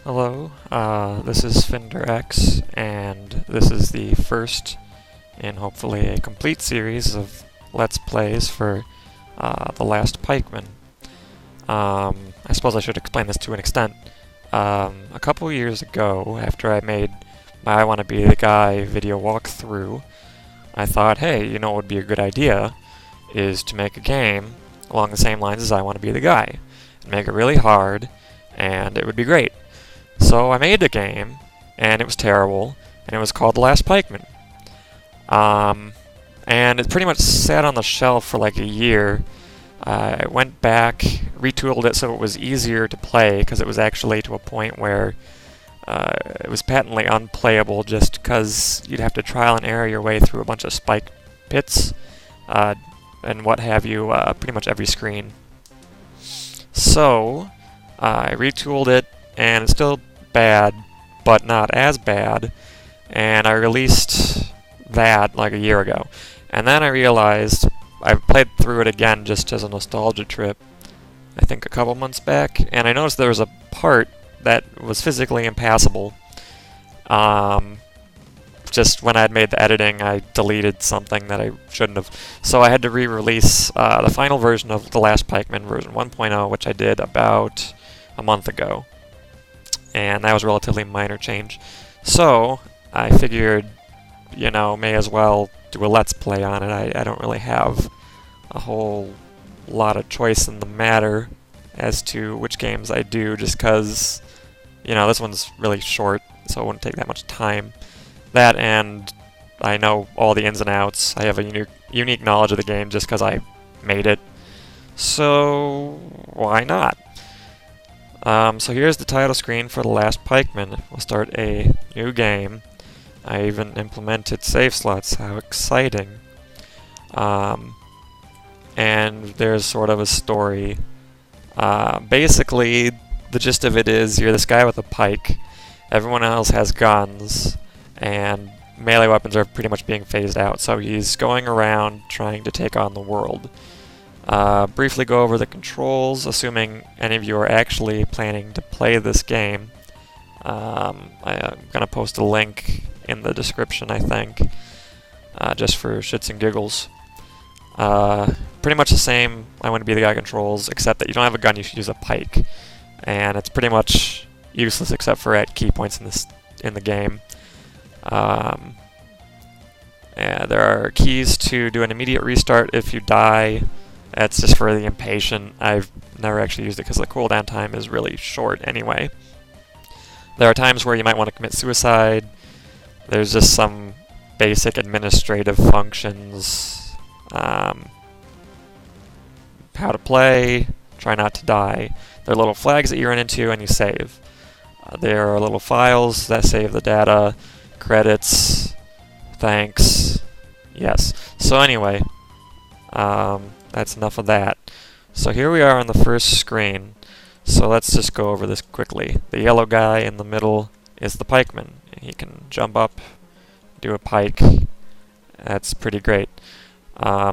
Hello, this is FYNDRx, and this is the first in hopefully a complete series of Let's Plays for The Last Pikeman. I suppose I should explain this to an extent. A couple years ago, after I made my I Wanna Be the Guy video walkthrough, I thought, hey, you know what would be a good idea is to make a game along the same lines as I Wanna Be the Guy, and make it really hard, and it would be great. So I made a game, and it was terrible, and it was called Last Pikeman. And it pretty much sat on the shelf for like a year. I went back, retooled it so it was easier to play, because it was actually to a point where it was patently unplayable just because you'd have to trial and error your way through a bunch of spike pits, and what have you, pretty much every screen. So I retooled it, and it's still bad, but not as bad, and I released that like a year ago. And then I realized I played through it again just as a nostalgia trip, I think a couple months back, and I noticed there was a part that was physically impassable. Just when I had made the editing, I deleted something that I shouldn't have. So I had to re-release the final version of The Last Pikeman, version 1.0, which I did about a month ago. And that was a relatively minor change. So I figured, you know, may as well do a Let's Play on it. I don't really have a whole lot of choice in the matter as to which games I do, just because, you know, this one's really short, so it wouldn't take that much time. That, and I know all the ins and outs. I have a unique knowledge of the game just because I made it. So why not? So here's the title screen for The Last Pikeman. We'll start a new game. I even implemented save slots. How exciting. And there's sort of a story. Basically, the gist of it is you're this guy with a pike. Everyone else has guns, and melee weapons are pretty much being phased out. So he's going around trying to take on the world. Briefly go over the controls, assuming any of you are actually planning to play this game. I'm going to post a link in the description, I think, just for shits and giggles. Pretty much the same I Want to Be the Guy controls, except that you don't have a gun, you should use a pike. And it's pretty much useless except for at key points in the game. And there are keys to do an immediate restart if you die. That's just for the impatient. I've never actually used it because the cooldown time is really short anyway. There are times where you might want to commit suicide. There's just some basic administrative functions. How to play, try not to die. There are little flags that you run into and you save. There are little files that save the data, credits, thanks, yes. So anyway, that's enough of that. So here we are on the first screen. So let's just go over this quickly. The yellow guy in the middle is the pikeman. He can jump up, do a pike. That's pretty great.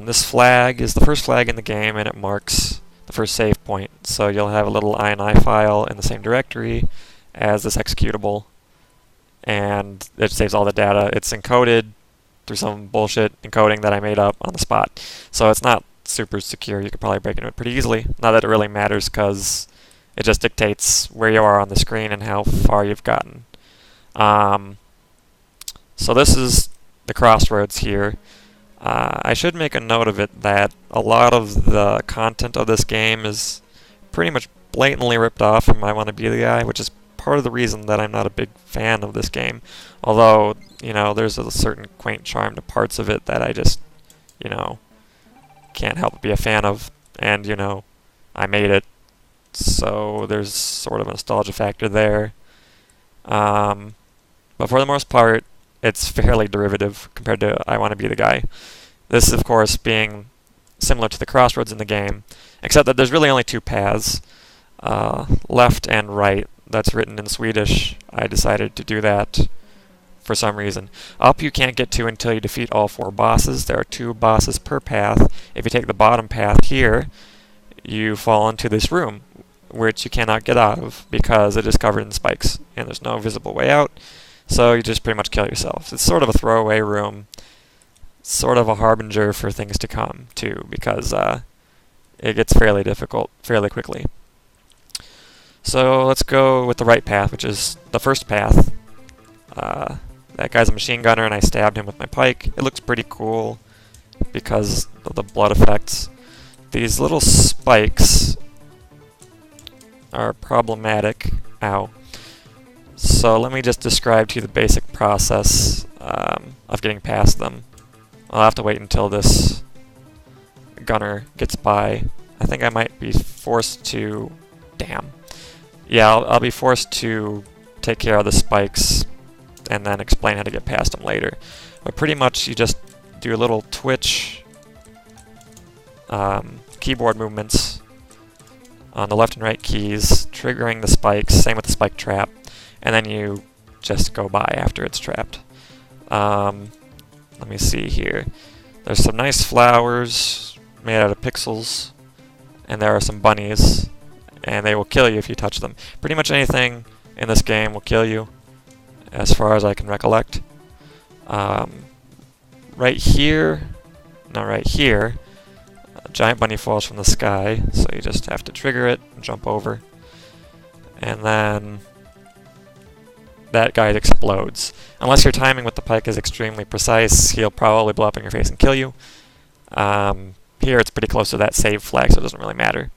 This flag is the first flag in the game, and it marks the first save point. So you'll have a little INI file in the same directory as this executable, and it saves all the data. It's encoded through some bullshit encoding that I made up on the spot. So it's not super secure. You could probably break into it pretty easily. Not that it really matters, because it just dictates where you are on the screen and how far you've gotten. So this is the crossroads here. I should make a note of it that a lot of the content of this game is pretty much blatantly ripped off from I Want to Be the Guy, which is part of the reason that I'm not a big fan of this game. Although, you know, there's a certain quaint charm to parts of it that I just, you know, can't help but be a fan of. And, you know, I made it, so there's sort of a nostalgia factor there. But for the most part, it's fairly derivative compared to I Want to Be the Guy. This, of course, being similar to the crossroads in the game, except that there's really only two paths, left and right. That's written in Swedish. I decided to do that for some reason. Up you can't get to until you defeat all 4 bosses. There are 2 bosses per path. If you take the bottom path here, you fall into this room, which you cannot get out of because it is covered in spikes and there's no visible way out, so you just pretty much kill yourself. It's sort of a throwaway room, sort of a harbinger for things to come too, because it gets fairly difficult fairly quickly. So let's go with the right path, which is the first path. That guy's a machine gunner and I stabbed him with my pike. It looks pretty cool because of the blood effects. These little spikes are problematic. Ow. So let me just describe to you the basic process of getting past them. I'll have to wait until this gunner gets by. I think I might be forced to... Damn. Yeah, I'll be forced to take care of the spikes and then explain how to get past them later. But pretty much you just do a little twitch keyboard movements on the left and right keys, triggering the spikes, same with the spike trap, and then you just go by after it's trapped. Let me see here. There's some nice flowers made out of pixels, and there are some bunnies, and they will kill you if you touch them. Pretty much anything in this game will kill you, as far as I can recollect. Right here, a giant bunny falls from the sky, so you just have to trigger it and jump over. And then that guy explodes. Unless your timing with the pike is extremely precise, he'll probably blow up in your face and kill you. Here it's pretty close to that save flag, so it doesn't really matter.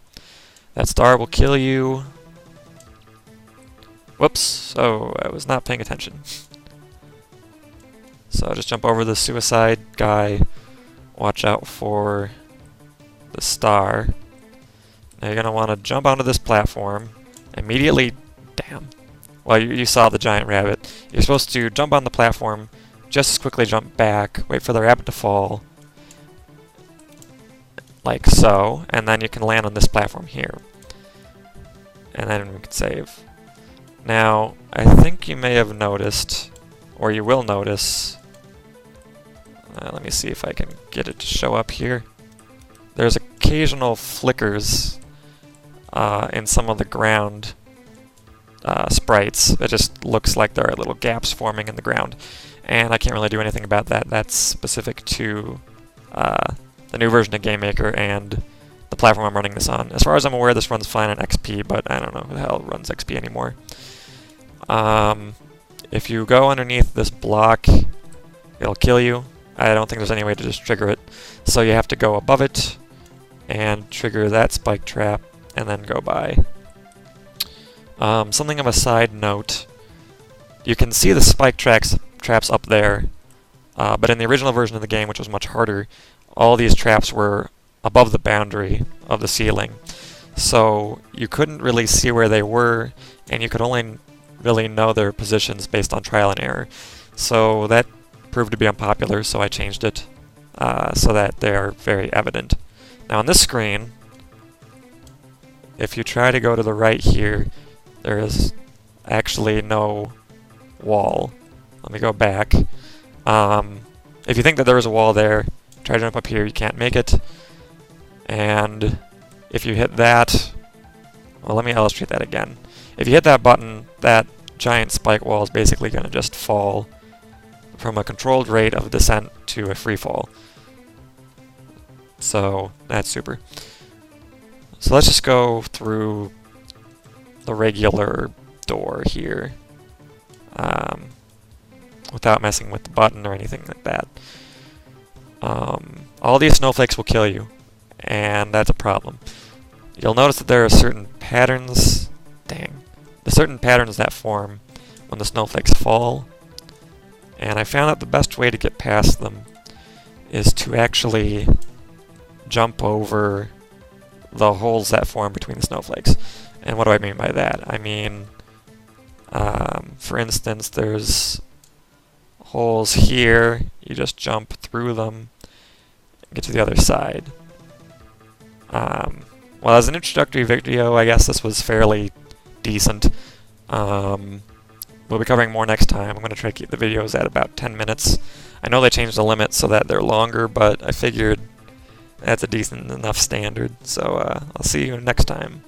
That star will kill you. Whoops, oh, I was not paying attention. So just jump over the suicide guy, watch out for the star. Now you're going to want to jump onto this platform, immediately, damn. Well, you saw the giant rabbit. You're supposed to jump on the platform, just as quickly jump back, wait for the rabbit to fall, like so, and then you can land on this platform here. And then we can save. Now, I think you may have noticed, or you will notice, let me see if I can get it to show up here. There's occasional flickers in some of the ground sprites. It just looks like there are little gaps forming in the ground. And I can't really do anything about that. That's specific to the new version of GameMaker and the platform I'm running this on. As far as I'm aware, this runs fine on XP, but I don't know who the hell runs XP anymore. If you go underneath this block, it'll kill you. I don't think there's any way to just trigger it. So you have to go above it and trigger that spike trap and then go by. Something of a side note, you can see the spike traps up there, but in the original version of the game, which was much harder, all these traps were above the boundary of the ceiling. So you couldn't really see where they were, and you could only really know their positions based on trial and error. So that proved to be unpopular, so I changed it so that they are very evident. Now on this screen, if you try to go to the right here, there is actually no wall. Let me go back. If you think that there is a wall there, try to jump up here, you can't make it. And if you hit that, well, let me illustrate that again. If you hit that button, that giant spike wall is basically going to just fall from a controlled rate of descent to a free fall. So that's super. So let's just go through the regular door here without messing with the button or anything like that. All these snowflakes will kill you, and that's a problem. You'll notice that there are certain patterns, there's certain patterns that form when the snowflakes fall, and I found that the best way to get past them is to actually jump over the holes that form between the snowflakes. And what do I mean by that? I mean, for instance, there's holes here, you just jump through them and get to the other side. Well, as an introductory video, I guess this was fairly decent. We'll be covering more next time. I'm going to try to keep the videos at about 10 minutes. I know they changed the limit so that they're longer, but I figured that's a decent enough standard. So I'll see you next time.